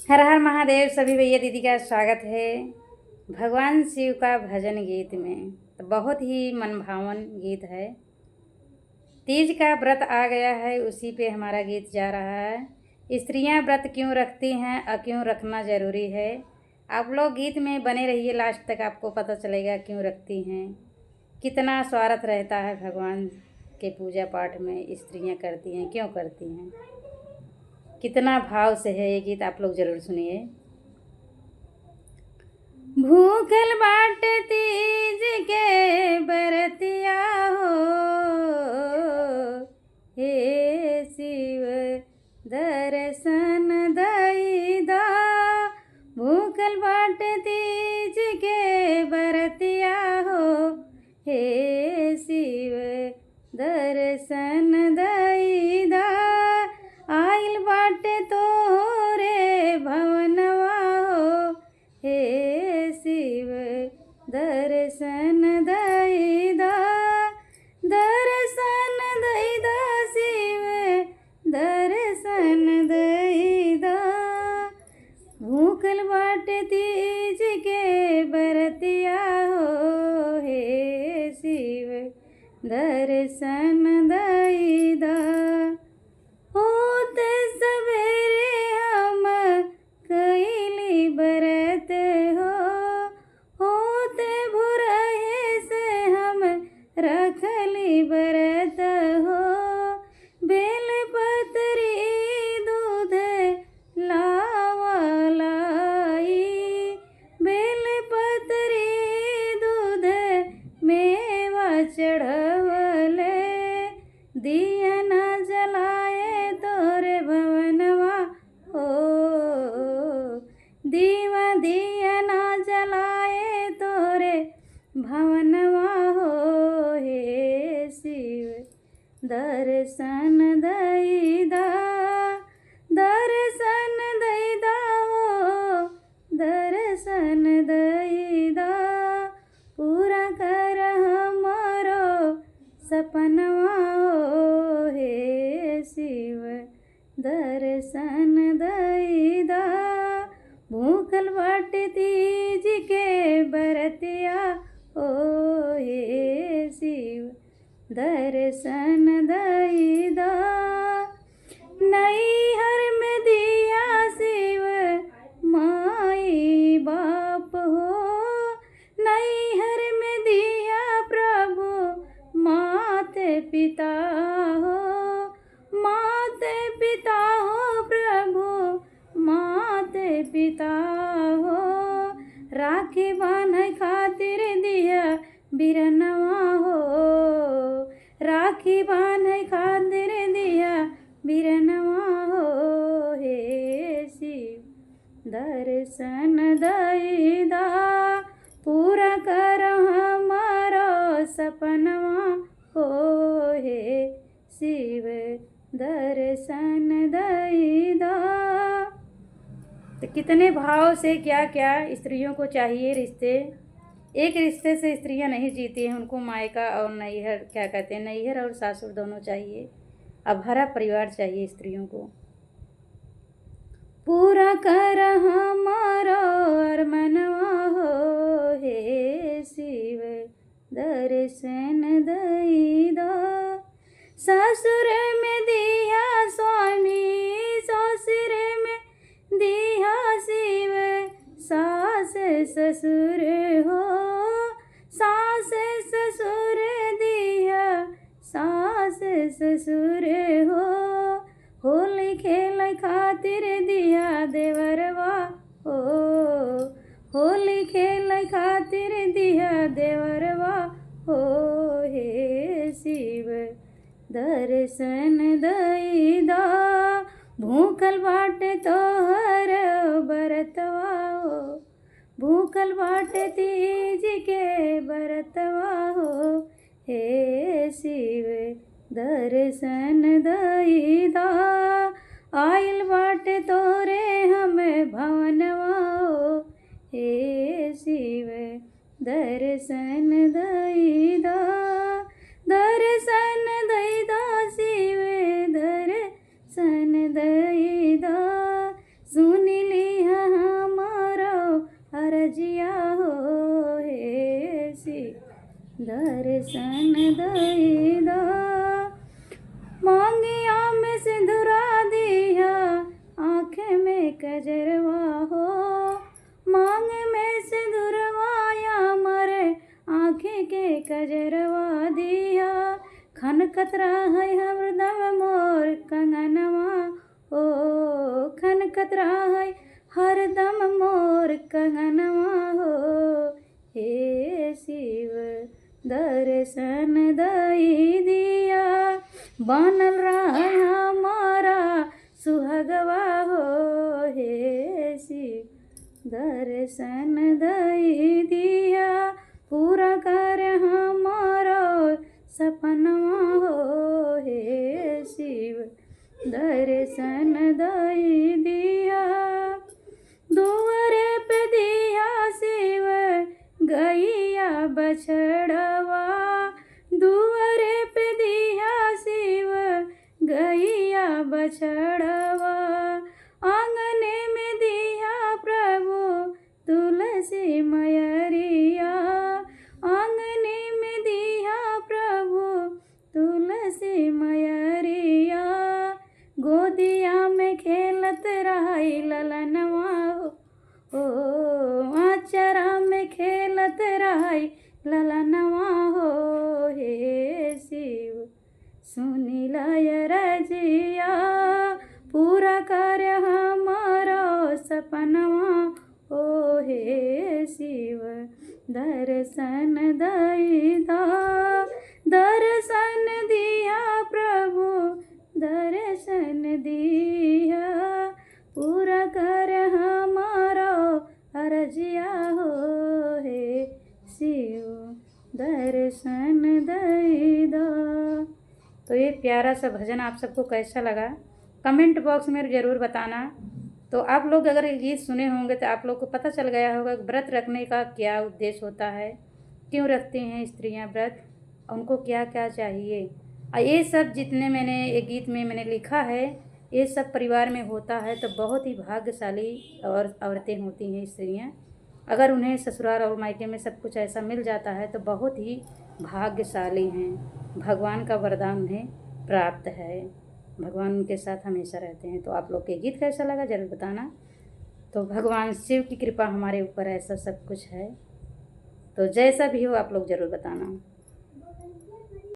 हर हर महादेव। सभी भैया दीदी का स्वागत है भगवान शिव का भजन गीत में। तो बहुत ही मनभावन गीत है। तीज का व्रत आ गया है, उसी पे हमारा गीत जा रहा है। स्त्रियां व्रत क्यों रखती हैं और क्यों रखना ज़रूरी है। आप लोग गीत में बने रहिए, लास्ट तक आपको पता चलेगा क्यों रखती हैं। कितना स्वार्थ रहता है भगवान के पूजा पाठ में, स्त्रियां करती हैं क्यों करती हैं, कितना भाव से है ये गीत। आप लोग ज़रूर सुनिए। भूखल बाट तीज के बरतिया हो, हे शिव दर्शन दई दा। भूखल बाट तीज के बरतिया हो, हे शिव दर्शन दई दा। आइल बाटे तोरे भवनवा हो, हे शिव दर्शन दई दा। दर्शन दई दा शिव दर्शन दई दा। भूखल बाट तीज के बरतिया हो, हे शिव दर्शन दई दा। होते सवेरे हम कैली बरत हो, होते भोरहे से हम रखली बरत हो। बेल पतरी दूध लावा लाई, बेल पतरी दूध मेवा चढ़वले। दिया न जलाए तोरे भवनवा हो, दीवा दिया न जलाए तोरे भवनवा हो, हे शिव दर्शन दई दा। दर्शन दई दा हो, दर्शन दई दा। पूरा कर हमारो सपनवा हो, हे शिव दर्शन दई दा। भूखल बाट तीज के बरतिया हो, हे शिव दर्शन दई दा। नैहर में दिया शिव माई बाप हो, नैहर में दिया प्रभु माते पिता हो। माते पिता हो प्रभु माते पिता हो। राखी बांधे खातिर दिया बिरनवा हो, राखी बांधे खातिर दिया बिरनवा हो, हे शिव दर्शन दई दा। पूरा कर हमारो सपनवा हो, हे शिव दर्शन दई दा। तो कितने भाव से क्या क्या स्त्रियों को चाहिए रिश्ते। एक रिश्ते से स्त्रियां नहीं जीती हैं, उनको मायका और नैहर क्या कहते हैं, नैहर और सासुर दोनों चाहिए। अब भरा परिवार चाहिए स्त्रियों को। पूरा कर हमारो अरमनवा हो, हे शिव दर्शन दई दा। ससुर में दिया स्वामी, ससुर में दिया शिव सास ससुर हो। सास ससुर दिया सास ससुर हो। होली खेल खातिर दिया देवरवा हो, होली खेल खातिर दिया देवरवा हो, हे शिव दर्शन दई दा। भूखल बाट तोहर बरतवा हो, भूखल बाट तीज के बरतवा हो, हे शिव दर्शन दई दा। आइल बाट तोरे हम भवनवा हो, हे शिव दर्शन दई दा। दर्शन दई दा शिव दर्शन दई दा। सुन ली दर्शन दईदा। मांगिया में सिंदूरा दिया, आँख में कजरवा हो। मांग में सिंदूरवाया मरे, आँख के कजरवा दिया। खन कतरा है हरदम मोर कंगनवा हो। खन कतरा है हरदम मोर कंगनवा हो। हे शिव दर्शन दई दिया, बनल रहा हमारा सुहागवा हो। हे शिव दर्शन दई दिया, पूरा कर हमारा सपनवा हो। हे शिव दर्शन दई दिया। दुआरे पे दिया शिव गैया बछड़वा। दुआरे पे दिया शिव गैया बछड़वा। आंगने में दिया प्रभु तुलसी मैरिया। आंगने में दिया प्रभु तुलसी मैरिया। गोदिया में खेलत रही ललनवा हो। आचरा में खेलत रही ललनवा हो। हे शिव सुनी लय रजिया, पूरा कर हमारा सपनवा हो। हे शिव दर्शन दईदा। दर्शन दिया प्रभु दर्शन दिया, पूरा कर हमारा अर्जिया हो। हे शिव दर्शन दईदा। तो ये प्यारा सा भजन आप सबको कैसा लगा कमेंट बॉक्स में ज़रूर बताना। तो आप लोग अगर ये गीत सुने होंगे तो आप लोग को पता चल गया होगा व्रत रखने का क्या उद्देश्य होता है, क्यों रखती हैं स्त्रियां व्रत, उनको क्या क्या चाहिए। और ये सब जितने मैंने ये गीत में मैंने लिखा है, ये सब परिवार में होता है तो बहुत ही भाग्यशाली और औरतें होती हैं स्त्रियां। अगर उन्हें ससुराल और मायके में सब कुछ ऐसा मिल जाता है तो बहुत ही भाग्यशाली हैं। भगवान का वरदान उन्हें प्राप्त है, भगवान उनके साथ हमेशा रहते हैं। तो आप लोग के गीत कैसा लगा ज़रूर बताना। तो भगवान शिव की कृपा हमारे ऊपर ऐसा सब कुछ है, तो जैसा भी हो आप लोग ज़रूर बताना।